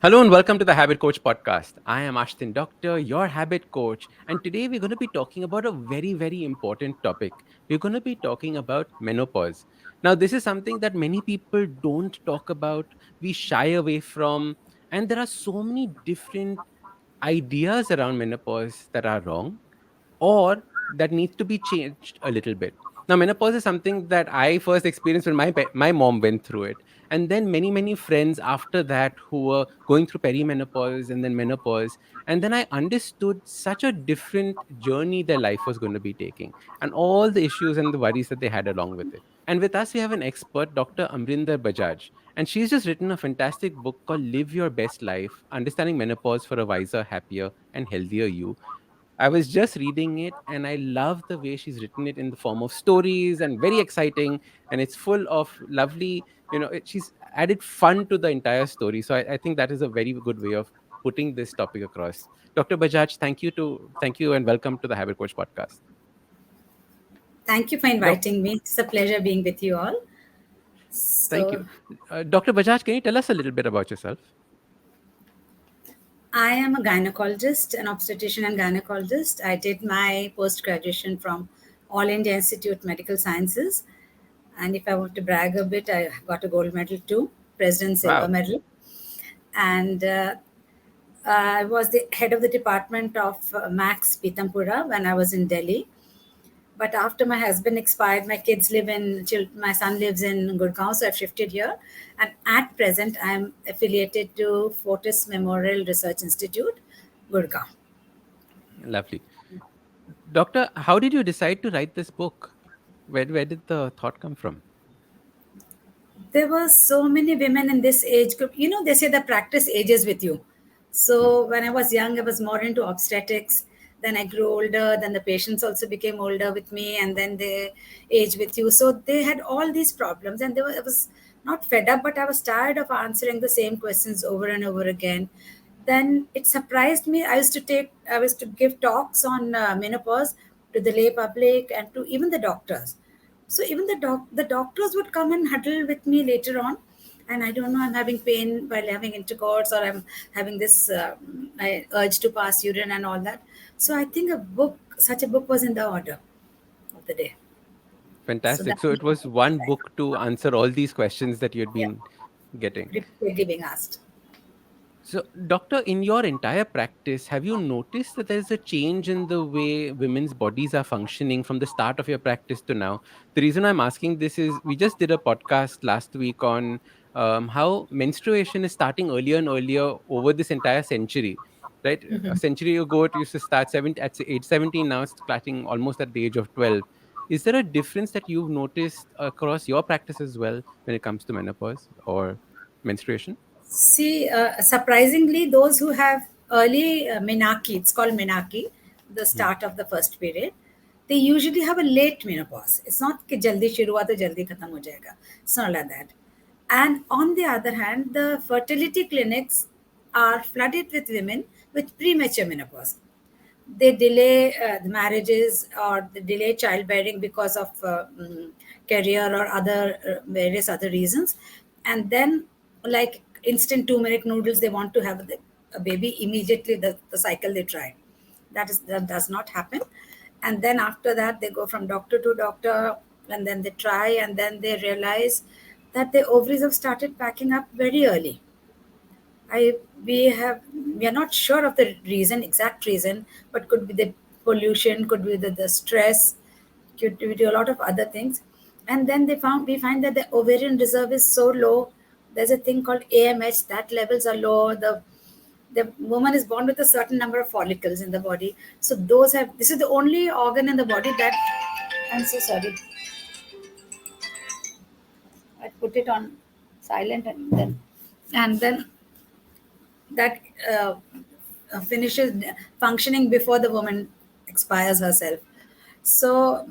Hello and welcome to the Habit Coach podcast. I am Ashdin Doctor, your habit coach, and today we're going to be talking about a very, very important topic. We're going to be talking about menopause. Now, this is something that many people don't talk about, we shy away from, and there are so many different ideas around menopause that are wrong or that needs to be changed a little bit. Now, menopause is something that I first experienced when my mom went through it, and then many friends after that who were going through perimenopause and then menopause, and then I understood such a different journey their life was going to be taking, and all the issues and the worries that they had along with it. And with us, we have an expert, Dr. Amrinder Bajaj, and she's just written a fantastic book called "Live Your Best Life: Understanding Menopause for a Wiser, Happier, and Healthier You." I was just reading it and I love the way she's written it in the form of stories and very exciting. And it's full of lovely, she's added fun to the entire story. So I think that is a very good way of putting this topic across. Dr. Bajaj, thank you and welcome to the Habit Coach podcast. Thank you for Doc, inviting me. It's a pleasure being with you all. thank So, you. Dr. Bajaj, can you tell us a little bit about yourself? I am a gynecologist, an obstetrician and gynecologist. I did my post graduation from All India Institute Medical Sciences. And if I want to brag a bit, I got a gold medal too, President's Silver Wow. Medal. And I was the head of the department of Max Pitampura when I was in Delhi. But after my husband expired, my son lives in Gurgaon, so I've shifted here. And at present, I'm affiliated to Fortis Memorial Research Institute, Gurgaon. Lovely. Doctor, how did you decide to write this book? Where did the thought come from? There were so many women in this age group. You know, they say the practice ages with you. Hmm. So when I was young, I was more into obstetrics. Then I grew older. Then the patients also became older with me, and then they age with you. So they had all these problems, and I was not fed up, but I was tired of answering the same questions over and over again. Then it surprised me. I was to give talks on menopause to the lay public and to even the doctors. So even the doctors would come and huddle with me later on, and I don't know, I'm having pain while having intercourse, or I'm having this I urge to pass urine and all that. So I think such a book was in the order of the day. So Fantastic. that So it was one book to answer all these questions that you had yeah, been getting. repeatedly being asked. So, doctor, in your entire practice, have you noticed that there's a change in the way women's bodies are functioning from the start of your practice to now? The reason I'm asking this is we just did a podcast last week on how menstruation is starting earlier and earlier over this entire century. Right, a century ago it used to start at age 17. Now it's starting almost at the age of 12. Is there a difference that you've noticed across your practice as well when it comes to menopause or menstruation? See, surprisingly, those who have early menarche, it's called menarche, the Hmm. start of the first period, they usually have a late menopause. It's not कि जल्दी शुरू हुआ तो जल्दी खत्म हो जाएगा. It's not like that. And on the other hand, the fertility clinics are flooded with women with premature menopause. They delay the marriages or they delay childbearing because of career or other various other reasons, and then like instant 2 minute noodles, they want to have a baby immediately. The cycle they try, that does not happen. And then after that they go from doctor to doctor, and then they try, and then they realize that the ovaries have started packing up very early. I we are not sure of the exact reason, but could be the pollution, could be the stress, could be a lot of other things. And then we find that the ovarian reserve is so low. There's a thing called AMH, that levels are low. The woman is born with a certain number of follicles in the body. So this is the only organ in the body that, I'm so sorry. I put it on silent, and then that finishes functioning before the woman expires herself. So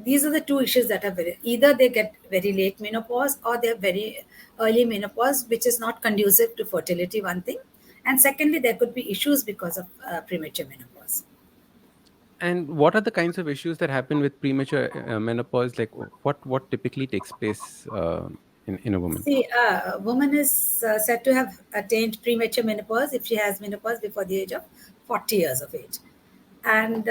these are the two issues that are either they get very late menopause or they're very early menopause, which is not conducive to fertility, one thing. And secondly, there could be issues because of premature menopause. And what are the kinds of issues that happen with premature menopause? Like what typically takes place in a woman? See, a woman is said to have attained premature menopause if she has menopause before the age of 40 years of age. And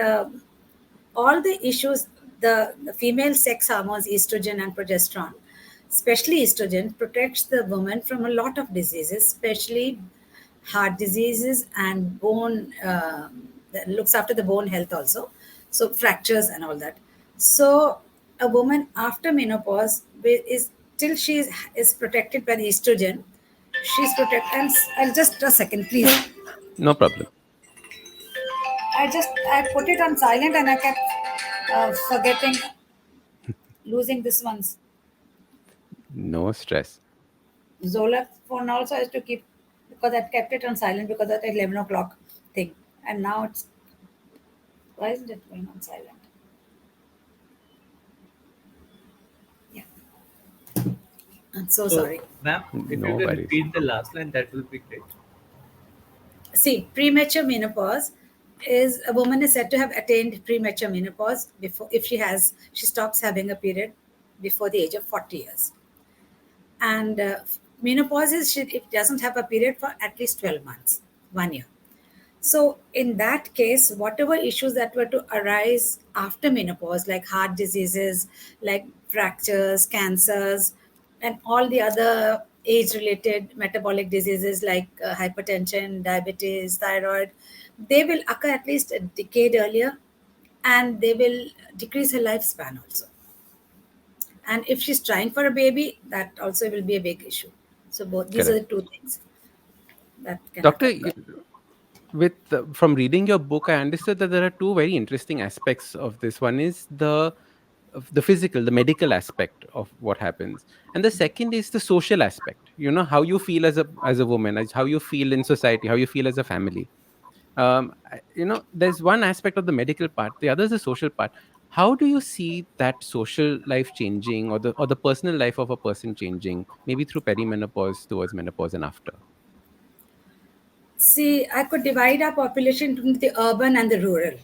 all the issues, the female sex hormones, estrogen and progesterone, especially estrogen, protects the woman from a lot of diseases, especially heart diseases and bone, that looks after the bone health also. So fractures and all that. So a woman after menopause is till is protected by the estrogen. She's protected. And I'll just a second, please. No problem. I put it on silent and I kept forgetting, losing this one's No stress. Zola phone also has to keep, because I kept it on silent because of the 11 o'clock thing. And now it's, why isn't it going on silent? Yeah, I'm so So, sorry. ma'am, if you No can worries. repeat the last line, that will be great. See, premature menopause is a woman is said to have attained premature menopause before if she stops having a period before the age of 40 years. And menopause is it doesn't have a period for at least 12 months, 1 year. So, in that case, whatever issues that were to arise after menopause, like heart diseases, like fractures, cancers, and all the other age related metabolic diseases like hypertension, diabetes, thyroid, they will occur at least a decade earlier, and they will decrease her lifespan also. And if she's trying for a baby, that also will be a big issue. So, both these are Correct. the two things that can Doctor, occur. from reading your book, I understood that there are two very interesting aspects of this. One is the physical, the medical aspect of what happens, and the second is the social aspect. You know, how you feel as a woman, as how you feel in society, how you feel as a family. There's one aspect of the medical part, the other is the social part. How do you see that social life changing, or the personal life of a person changing, maybe through perimenopause, towards menopause, and after? See, I could divide our population into the urban and the rural.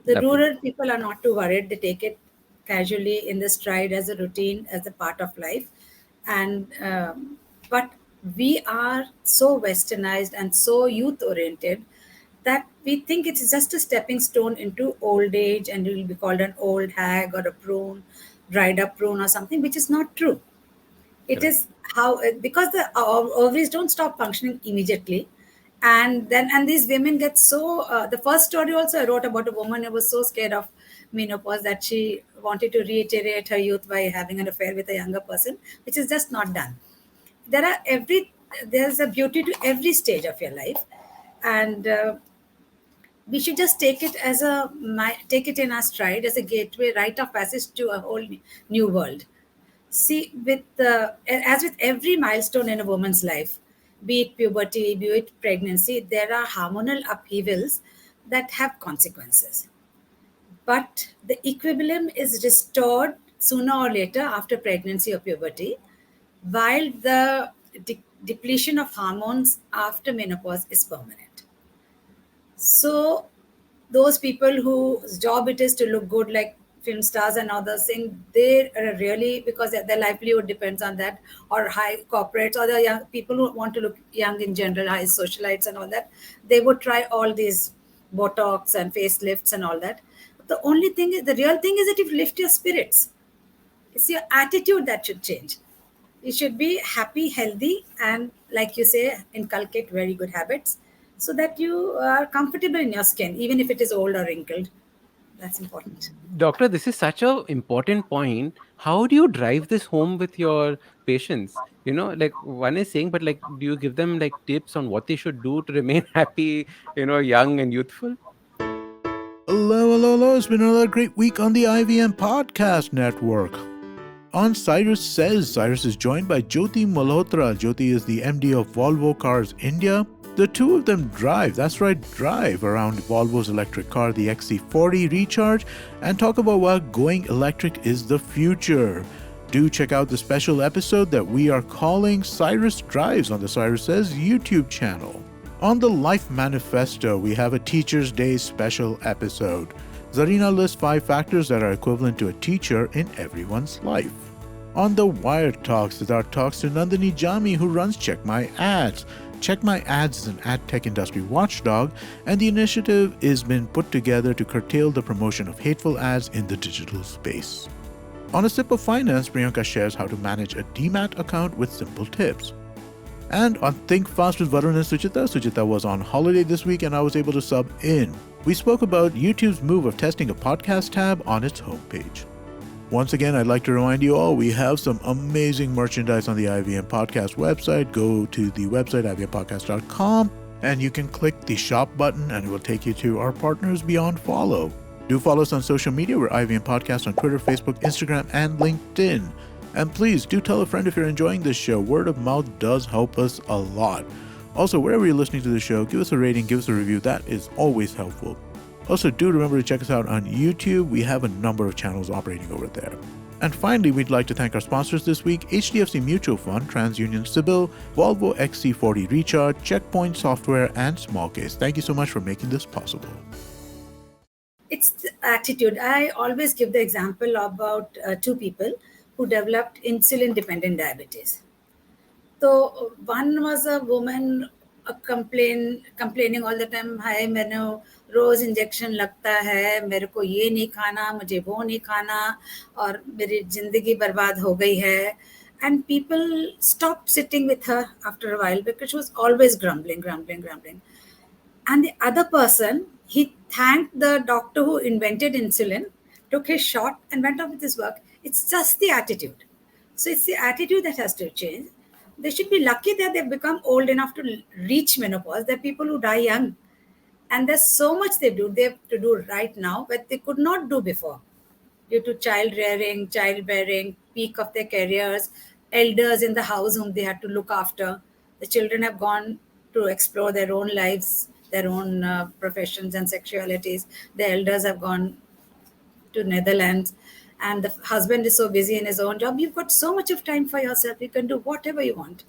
The Lovely. rural people are not too worried. They take it casually in the stride as a routine, as a part of life. And but we are so westernized and so youth oriented that we think it's just a stepping stone into old age, and you will be called an old hag or a prune, dried up prune or something, which is not true. It Correct. is how, because the ovaries don't stop functioning immediately. And these women get so the first story also I wrote about a woman who was so scared of menopause that she wanted to reiterate her youth by having an affair with a younger person, which is just not done. There's a beauty to every stage of your life. And we should just take it in our stride as a gateway, rite of passage to a whole new world. See, as with every milestone in a woman's life, be it puberty, be it pregnancy, there are hormonal upheavals that have consequences. But the equilibrium is restored sooner or later after pregnancy or puberty, while the depletion of hormones after menopause is permanent. So those people whose job it is to look good, like film stars and others, saying they are really, because their livelihood depends on that, or high corporates, or the young people who want to look young in general, high socialites and all that, they would try all these botox and facelifts and all that. The only thing is, the real thing is that if you lift your spirits, it's your attitude that should change. You should be happy, healthy, and like you say, inculcate very good habits so that you are comfortable in your skin, even if it is old or wrinkled. That's important. Doctor, this is such a important point. How do you drive this home with your patients? You know, like one is saying, but like, do you give them like tips on what they should do to remain happy, young and youthful? Hello, hello, hello. It's been another great week on the IVM Podcast Network. On Cyrus Says, Cyrus is joined by Jyoti Malhotra. Jyoti is the MD of Volvo Cars India. The two of them drive around Volvo's electric car, the XC40 Recharge, and talk about why going electric is the future. Do check out the special episode that we are calling Cyrus Drives on the Cyrus Says YouTube channel. On the Life Manifesto, we have a Teacher's Day special episode. Zarina lists 5 factors that are equivalent to a teacher in everyone's life. On the Wire Talks is our talks to Nandini Jami, who runs Check My Ads. Check My Ads is an ad tech industry watchdog, and the initiative is been put together to curtail the promotion of hateful ads in the digital space. On A Sip of Finance, Priyanka shares how to manage a DMAT account with simple tips. And on Think Fast with Varun and Suchita was on holiday this week and I was able to sub in. We spoke about YouTube's move of testing a podcast tab on its homepage. Once again, I'd like to remind you all, we have some amazing merchandise on the IVM Podcast website. Go to the website, ivmpodcast.com, and you can click the shop button and it will take you to our partners beyond follow. Do follow us on social media. We're IVM Podcast on Twitter, Facebook, Instagram, and LinkedIn. And please do tell a friend if you're enjoying this show. Word of mouth does help us a lot. Also, wherever you're listening to the show, give us a rating, give us a review. That is always helpful. Also, do remember to check us out on YouTube. We have a number of channels operating over there. And finally, we'd like to thank our sponsors this week: HDFC Mutual Fund, TransUnion Sibyl, Volvo XC40 Recharge, Checkpoint Software, and Smallcase. Thank you so much for making this possible. It's the attitude. I always give the example about two people who developed insulin-dependent diabetes. So one was a woman complaining all the time, हाय मैंने रोज injection लगता है, मेरे को ये नहीं खाना, मुझे वो नहीं खाना, और मेरी जिंदगी बर्बाद हो गई है. And people stopped sitting with her after a while because she was always grumbling. And the other person, he thanked the doctor who invented insulin, took his shot and went on with his work. It's just the attitude. So it's the attitude that has to change. They should be lucky that they've become old enough to reach menopause. There are people who die young. And there's so much they have to do right now, but they could not do before. Due to child rearing, childbearing, peak of their careers, elders in the house whom they had to look after. The children have gone to explore their own lives, their own professions and sexualities. The elders have gone to Netherlands. And the husband is so busy in his own job. You've got so much of time for yourself. You can do whatever you want.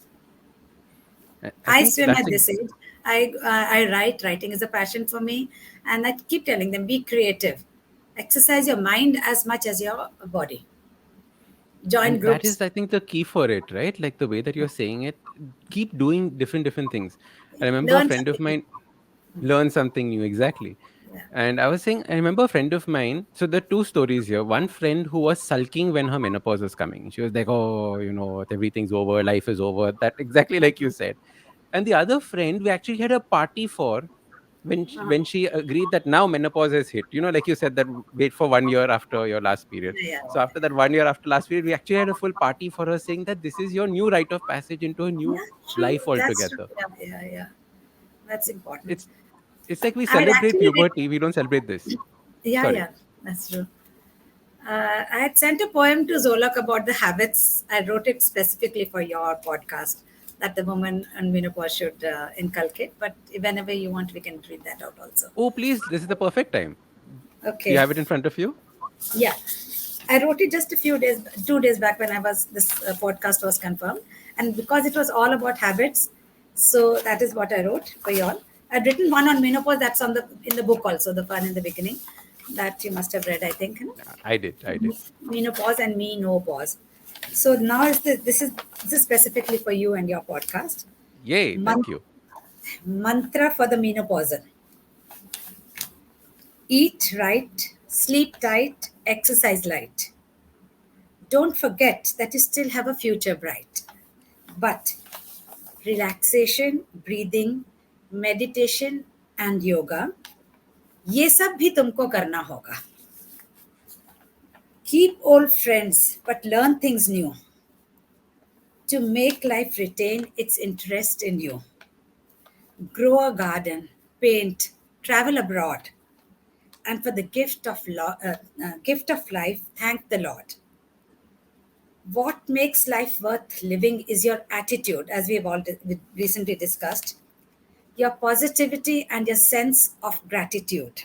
I think swim that's at this age. I write. Writing is a passion for me. And I keep telling them, be creative. Exercise your mind as much as your body. Join and that groups. is, I think, the key for it, right? Like the way that you're saying it, keep doing different things. I remember a Learn friend of something. mine, learn something new, exactly. Yeah. And I was saying, I remember a friend of mine. So there are two stories here. One friend who was sulking when her menopause was coming. She was like, "Oh, everything's over, life is over." That exactly like you said. And the other friend, we actually had a party for when she agreed that now menopause has hit. Like you said, that wait for 1 year after your last period. Yeah. So after that 1 year after last period, we actually had a full party for her, saying that this is your new rite of passage into a new Yeah, true. life That's true. altogether. Yeah. That's important. It's it's like we I had celebrate actually puberty, we don't celebrate this. Sorry. yeah, that's true. I had sent a poem to Zolak about the habits. I wrote it specifically for your podcast that the woman and menopause should inculcate. But whenever you want, we can read that out also. Oh, please, this is the perfect time. Do you Okay. have it in front of you? Yeah. I wrote it just a few days, 2 days back when this podcast was confirmed. And because it was all about habits, so that is what I wrote for you all. I'd written one on menopause that's in the book also, the fun in the beginning, that you must have read, I think. I did. Menopause and me no pause. So now this is specifically for you and your podcast. Yay, thank you. Mantra for the menopausal. Eat right, sleep tight, exercise light. Don't forget that you still have a future bright. But relaxation, breathing, meditation and yoga, ये सब भी तुमको करना होगा. Keep old friends but learn things new to make life retain its interest in you. Grow a garden, paint, travel abroad, and for the gift of life, thank the Lord. What makes life worth living is your attitude, as we've all recently discussed, your positivity and your sense of gratitude.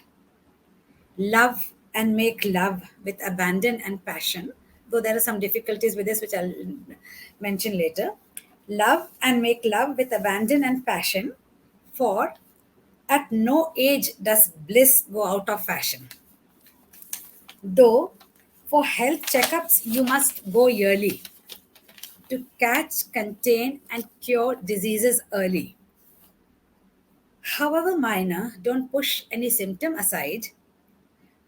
Love and make love with abandon and passion, though there are some difficulties with this, which I'll mention later. Love and make love with abandon and passion, for at no age does bliss go out of fashion. Though, for health checkups, you must go yearly to catch, contain, and cure diseases early. However minor, don't push any symptom aside.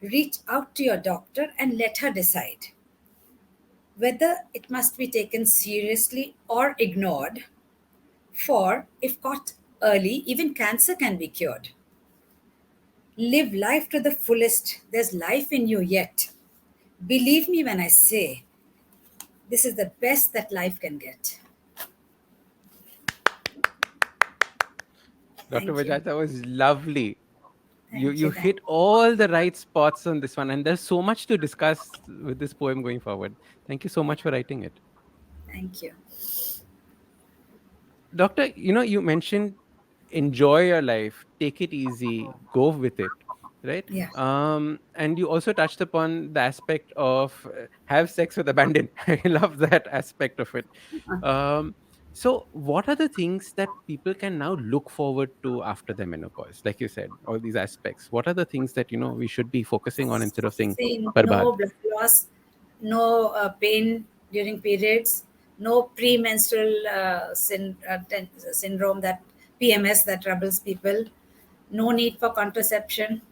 Reach out to your doctor and let her decide whether it must be taken seriously or ignored. For if caught early, even cancer can be cured. Live life to the fullest. There's life in you yet. Believe me when I say this is the best that life can get. Dr. Thank you. Bajaj, that was lovely. You Thank you. you Thank hit all the right spots on this one, and there's so much to discuss with this poem going forward. Thank you so much for writing it. Thank you. Doctor, you mentioned enjoy your life, take it easy, go with it, right? Yeah. And you also touched upon the aspect of have sex with abandon. I love that aspect of it. Um, so, what are the things that people can now look forward to after the menopause? Like you said, all these aspects. What are the things that we should be focusing on instead of saying See, "barbad"? no blood loss, no pain during periods, no premenstrual syndrome, that PMS that troubles people, no need for contraception,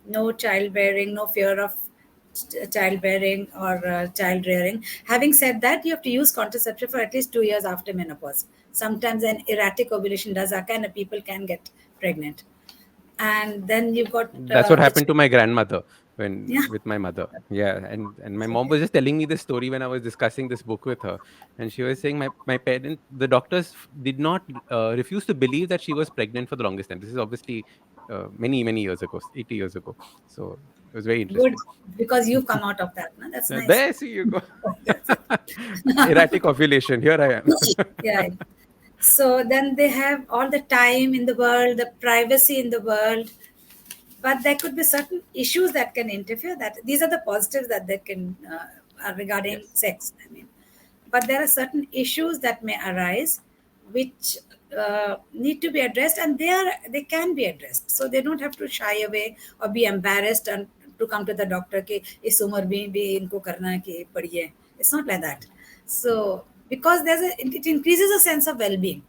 no childbearing, no fear of childbearing or child rearing. Having said that, you have to use contraception for at least 2 years after menopause. Sometimes an erratic ovulation does occur and people can get pregnant. And then you've got That's what the happened to my grandmother when yeah. with my mother. Yeah, and my mom Okay. was just telling me this story when I was discussing this book with her, and she was saying my parent, the doctors did not refuse to believe that she was pregnant for the longest time. This is obviously many years ago, 80 years ago. So it was very Good, interesting. because you've come out of that. No? That's nice. There, see you go. That's it. Erratic ovulation. Here I am. Yeah. So then they have all the time in the world, the privacy in the world, but there could be certain issues that can interfere. That these are the positives that they can are regarding Yes, sex. I mean, but there are certain issues that may arise, which need to be addressed, and they can be addressed. So they don't have to shy away or be embarrassed and to come to the doctor कि इस उम्र में भी इनको करना है कि पढ़िए. It's not like that. So because it increases a sense of well-being,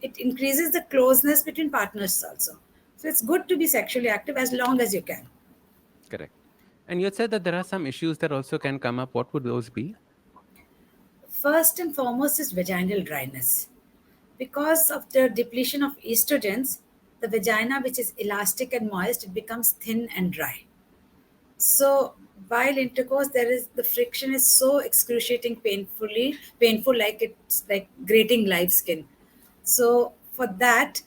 it increases the closeness between partners also. So it's good to be sexually active as long as you can. correct. And you had said that there are some issues that also can come up. What would those be? First and foremost is vaginal dryness. Because of the depletion of estrogens, the vagina, which is elastic and moist, it becomes thin and dry. So while intercourse, there is the friction is so excruciating, painful, like it's like grating live skin. So for that,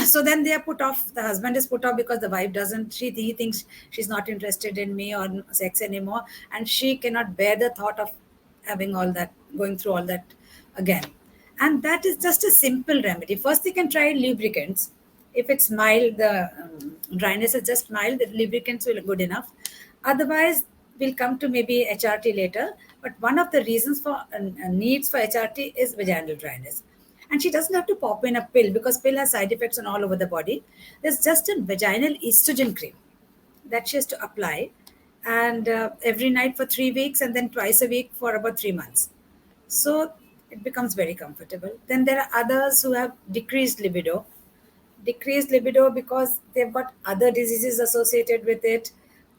so then they are put off. The husband is put off because the wife doesn't. He thinks she's not interested in me or sex anymore, and she cannot bear the thought of having all that, going through all that again. And that is just a simple remedy. First, they can try lubricants. If it's mild, the dryness is just mild, the lubricants will be good enough. Otherwise, we'll come to maybe HRT later. But one of the reasons for needs for HRT is vaginal dryness. And she doesn't have to pop in a pill because pill has side effects on all over the body. There's just a vaginal estrogen cream that she has to apply, and every night for 3 weeks, and then twice a week for about 3 months. So it becomes very comfortable. Then there are others who have decreased libido because they've got other diseases associated with it.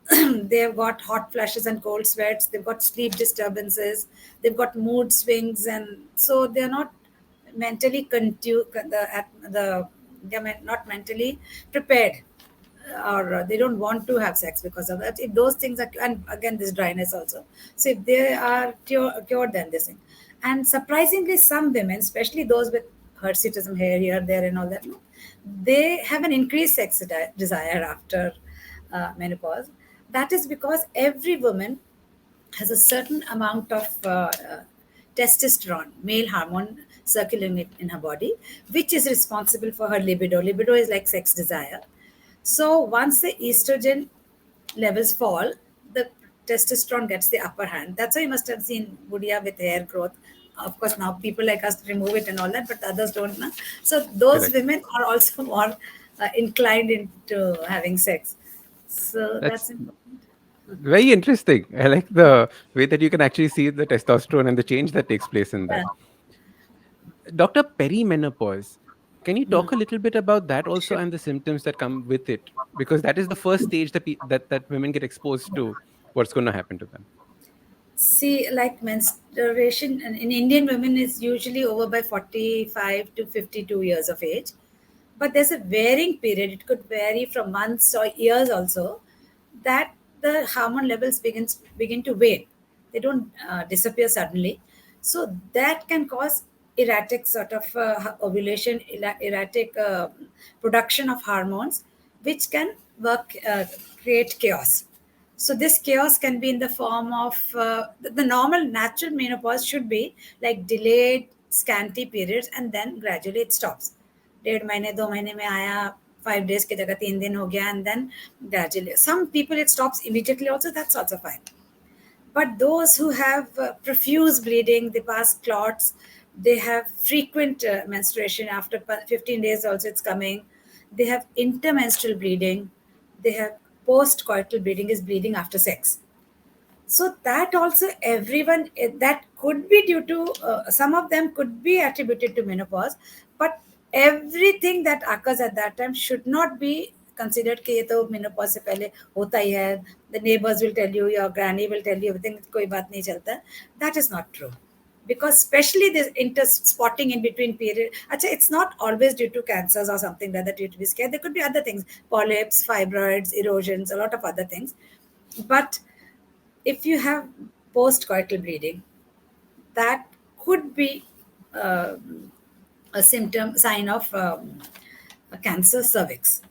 They've got hot flashes and cold sweats, they've got sleep disturbances, they've got mood swings, and so they're not mentally they're not mentally prepared, or they don't want to have sex because of that. If those things are, and again this dryness also, so if they are cured, then this thing. And surprisingly, some women, especially those with hirsutism, hair here, there, and all that, no, they have an increased sex desire after menopause. That is because every woman has a certain amount of testosterone, male hormone, circulating in her body, which is responsible for her libido. Libido is like sex desire. So once the estrogen levels fall, the testosterone gets the upper hand. That's why you must have seen Budia with hair growth. Of course, now people like us remove it and all that, but others don't. Know? So those Correct. women are also more inclined into having sex. So that's That's important. Very interesting. I like the way that you can actually see the testosterone and the change that takes place in that. Yeah. Dr. Perimenopause, can you Hmm. talk a little bit about that also Sure. and the symptoms that come with it? Because that is the first stage that that women get exposed to what's going to happen to them. See, like menstruation in Indian women is usually over by 45 to 52 years of age. But there's a varying period. It could vary from months or years also, that the hormone levels begin to wane. They don't disappear suddenly. So that can cause erratic sort of ovulation, erratic production of hormones, which can create chaos. So this chaos can be in the form of the normal natural menopause should be like delayed scanty periods, and then gradually it stops. 1.5 महीने 2 महीने में आया, 5 days की जगह 3 दिन हो गया, and then gradually some people it stops immediately also, that's also fine. But those who have profuse bleeding, they pass clots, they have frequent menstruation after 15 days also it's coming, they have intermenstrual bleeding, they have post-coital bleeding, is bleeding after sex. So that also everyone that could be due to some of them could be attributed to menopause, but everything that occurs at that time should not be considered कि ये तो menopause से पहले होता ही है. The neighbors will tell you, your granny will tell you everything, कोई बात नहीं चलता. That is not true, because especially this inter spotting in between period. Achha, it's not always due to cancers or something like that you have to be scared. There could be other things, polyps, fibroids, erosions, a lot of other things. But if you have post-coital bleeding, that could be a symptom sign of a cancer cervix.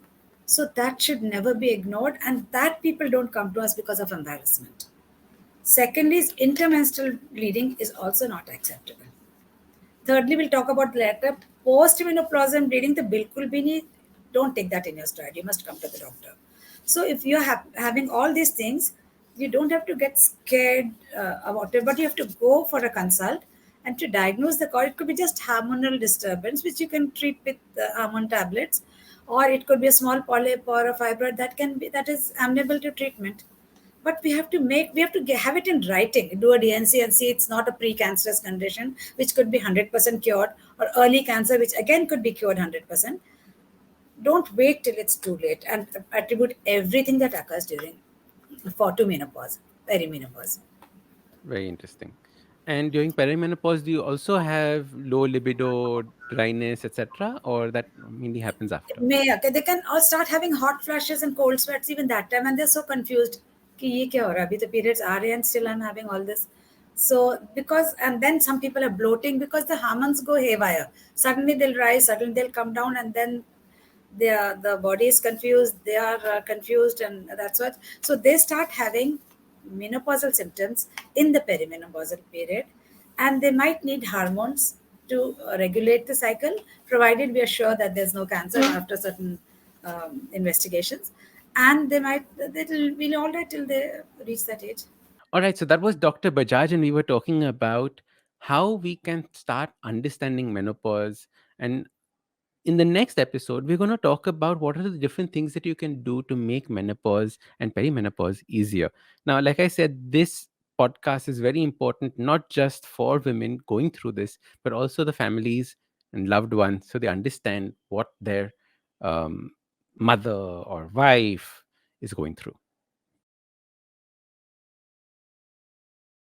So that should never be ignored, and that people don't come to us because of embarrassment. Secondly, is intermenstrual bleeding is also not acceptable. Thirdly, we'll talk about later. Post-menopausal bleeding, the bilkul bhi nahi, don't take that in your stride. You must come to the doctor. So if you're having all these things, you don't have to get scared about it, but you have to go for a consult and to diagnose the cause. It could be just hormonal disturbance, which you can treat with hormone tablets, or it could be a small polyp or a fibroid that is amenable to treatment. But we have to have it in writing, do a DNC and see it's not a precancerous condition which could be 100% cured, or early cancer which again could be cured 100%. Don't wait till it's too late and attribute everything that occurs during for to menopause, perimenopause. Very interesting. And during perimenopause, do you also have low libido, dryness, etc., or that mainly happens after? May okay, they can all start having hot flashes and cold sweats even that time, and they're so confused कि ये क्या हो रहा है, अभी तो periods are and still I'm having all this. So because, and then some people are bloating because the hormones go haywire. Suddenly they'll rise, suddenly they'll come down, and then the body is confused, they are confused, and that's what. So they start having menopausal symptoms in the perimenopausal period, and they might need hormones to regulate the cycle, provided we are sure that there's no cancer after certain investigations. And they'll be all right till they reach that age. All right, so that was Dr. Bajaj, and we were talking about how we can start understanding menopause. And in the next episode, we're going to talk about what are the different things that you can do to make menopause and perimenopause easier. Now, like I said, this podcast is very important, not just for women going through this, but also the families and loved ones, so they understand what their um, mother or wife is going through.